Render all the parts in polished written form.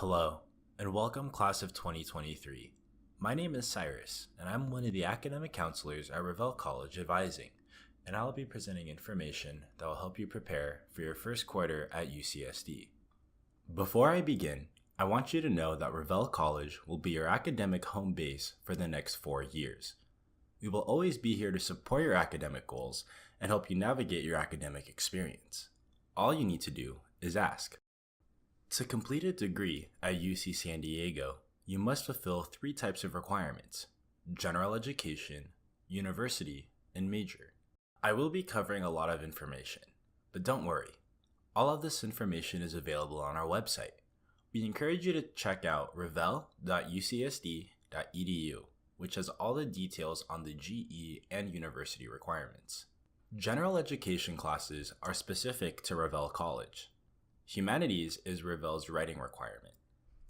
Hello, and welcome class of 2023. My name is Cyrus, and I'm one of the academic counselors at Revelle College Advising, and I'll be presenting information that will help you prepare for your first quarter at UCSD. Before I begin, I want you to know that Revelle College will be your academic home base for the next 4 years. We will always be here to support your academic goals and help you navigate your academic experience. All you need to do is ask. To complete a degree at UC San Diego, you must fulfill 3 types of requirements: general education, university, and major. I will be covering a lot of information, but don't worry. All of this information is available on our website. We encourage you to check out revelle.ucsd.edu, which has all the details on the GE and university requirements. General education classes are specific to Revelle College. Humanities is Revelle's writing requirement.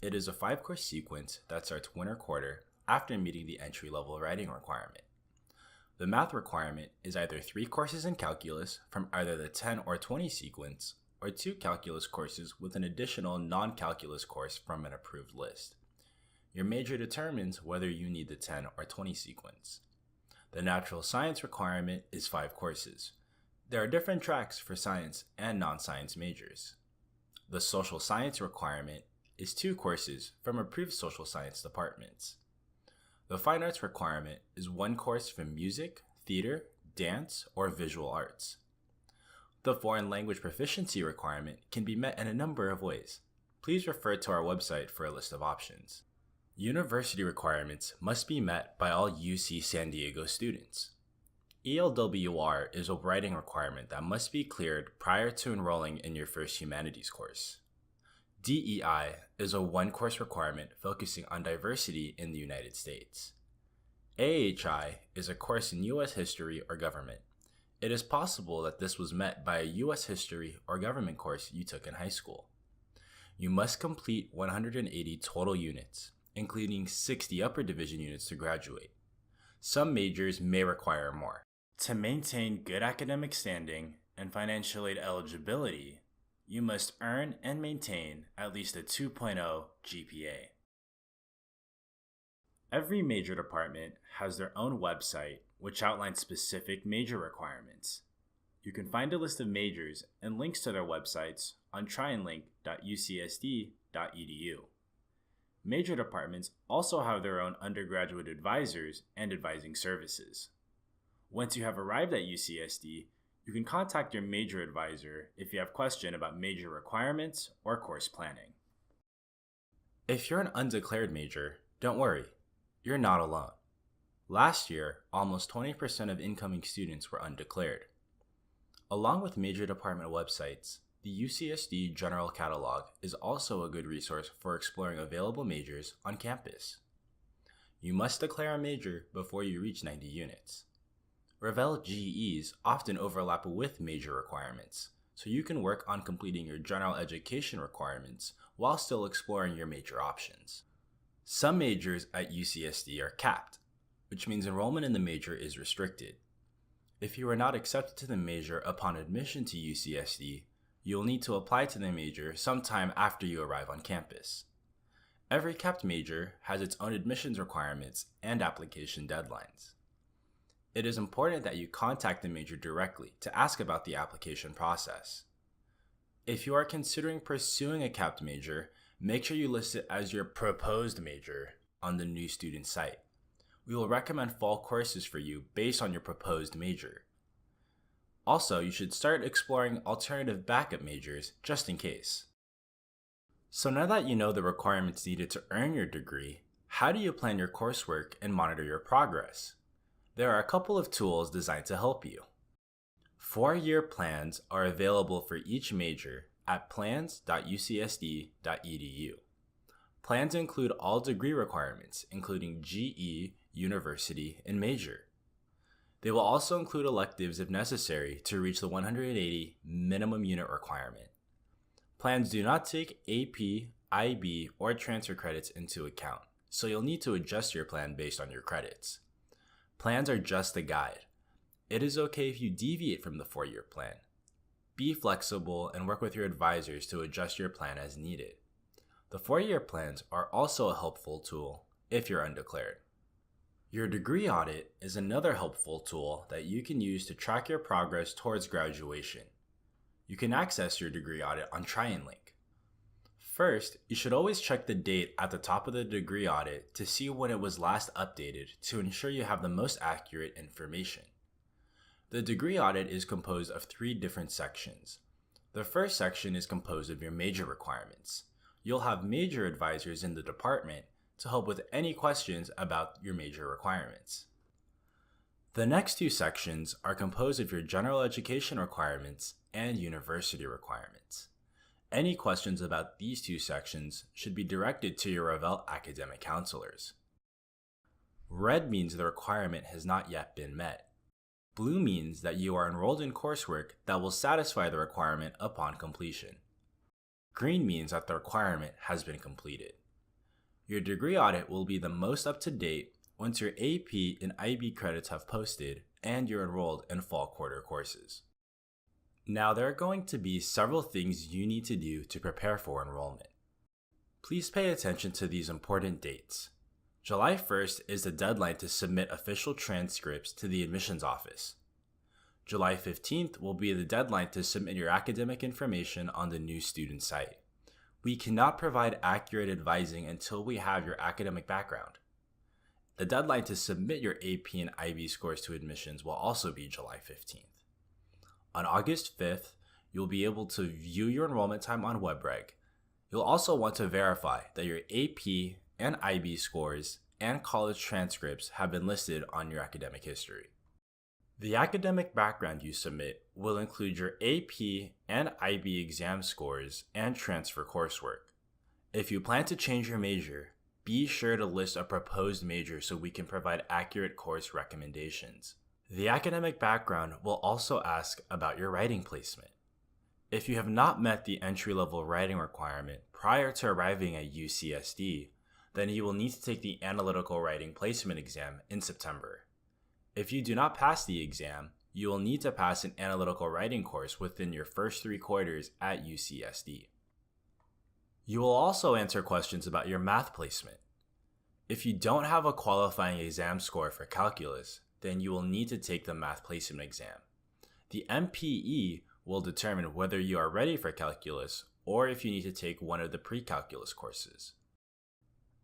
It is a 5-course sequence that starts winter quarter after meeting the entry-level writing requirement. The math requirement is either 3 courses in calculus from either the 10 or 20 sequence, or 2 calculus courses with an additional non-calculus course from an approved list. Your major determines whether you need the 10 or 20 sequence. The natural science requirement is 5 courses. There are different tracks for science and non-science majors. The social science requirement is 2 courses from approved social science departments. The fine arts requirement is 1 course from music, theater, dance, or visual arts. The foreign language proficiency requirement can be met in a number of ways. Please refer to our website for a list of options. University requirements must be met by all UC San Diego students. ELWR is a writing requirement that must be cleared prior to enrolling in your first humanities course. DEI is a 1-course requirement focusing on diversity in the United States. AHI is a course in U.S. history or government. It is possible that this was met by a U.S. history or government course you took in high school. You must complete 180 total units, including 60 upper division units to graduate. Some majors may require more. To maintain good academic standing and financial aid eligibility, you must earn and maintain at least a 2.0 GPA. Every major department has their own website which outlines specific major requirements. You can find a list of majors and links to their websites on trionlink.ucsd.edu. Major departments also have their own undergraduate advisors and advising services. Once you have arrived at UCSD, you can contact your major advisor if you have questions about major requirements or course planning. If you're an undeclared major, don't worry, you're not alone. Last year, almost 20% of incoming students were undeclared. Along with major department websites, the UCSD General Catalog is also a good resource for exploring available majors on campus. You must declare a major before you reach 90 units. Revelle GEs often overlap with major requirements, so you can work on completing your general education requirements while still exploring your major options. Some majors at UCSD are capped, which means enrollment in the major is restricted. If you are not accepted to the major upon admission to UCSD, you'll need to apply to the major sometime after you arrive on campus. Every capped major has its own admissions requirements and application deadlines. It is important that you contact the major directly to ask about the application process. If you are considering pursuing a capped major, make sure you list it as your proposed major on the new student site. We will recommend fall courses for you based on your proposed major. Also, you should start exploring alternative backup majors just in case. So now that you know the requirements needed to earn your degree, how do you plan your coursework and monitor your progress? There are a couple of tools designed to help you. 4-year plans are available for each major at plans.ucsd.edu. Plans include all degree requirements, including GE, university, and major. They will also include electives if necessary to reach the 180 minimum unit requirement. Plans do not take AP, IB, or transfer credits into account, so you'll need to adjust your plan based on your credits. Plans are just a guide. It is okay if you deviate from the 4-year plan. Be flexible and work with your advisors to adjust your plan as needed. The 4-year plans are also a helpful tool if you're undeclared. Your degree audit is another helpful tool that you can use to track your progress towards graduation. You can access your degree audit on TryandLink. First, you should always check the date at the top of the degree audit to see when it was last updated to ensure you have the most accurate information. The degree audit is composed of 3 different sections. The first section is composed of your major requirements. You'll have major advisors in the department to help with any questions about your major requirements. The next 2 sections are composed of your general education requirements and university requirements. Any questions about these 2 sections should be directed to your Revelle academic counselors. Red means the requirement has not yet been met. Blue means that you are enrolled in coursework that will satisfy the requirement upon completion. Green means that the requirement has been completed. Your degree audit will be the most up-to-date once your AP and IB credits have posted and you're enrolled in fall quarter courses. Now, there are going to be several things you need to do to prepare for enrollment. Please pay attention to these important dates. July 1st is the deadline to submit official transcripts to the admissions office. July 15th will be the deadline to submit your academic information on the new student site. We cannot provide accurate advising until we have your academic background. The deadline to submit your AP and IB scores to admissions will also be July 15th. On August 5th, you'll be able to view your enrollment time on WebReg. You'll also want to verify that your AP and IB scores and college transcripts have been listed on your academic history. The academic background you submit will include your AP and IB exam scores and transfer coursework. If you plan to change your major, be sure to list a proposed major so we can provide accurate course recommendations. The academic background will also ask about your writing placement. If you have not met the entry-level writing requirement prior to arriving at UCSD, then you will need to take the analytical writing placement exam in September. If you do not pass the exam, you will need to pass an analytical writing course within your first 3 quarters at UCSD. You will also answer questions about your math placement. If you don't have a qualifying exam score for calculus, then you will need to take the math placement exam. The MPE will determine whether you are ready for calculus or if you need to take one of the pre-calculus courses.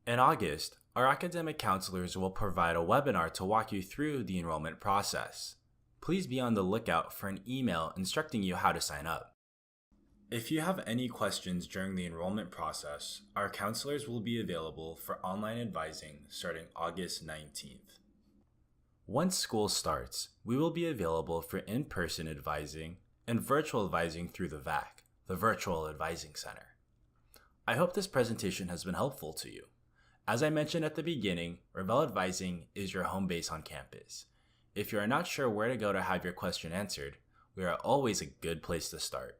In August, our academic counselors will provide a webinar to walk you through the enrollment process. Please be on the lookout for an email instructing you how to sign up. If you have any questions during the enrollment process, our counselors will be available for online advising starting August 19th. Once school starts, we will be available for in-person advising and virtual advising through the VAC, the Virtual Advising Center. I hope this presentation has been helpful to you. As I mentioned at the beginning, Revelle Advising is your home base on campus. If you are not sure where to go to have your question answered, we are always a good place to start.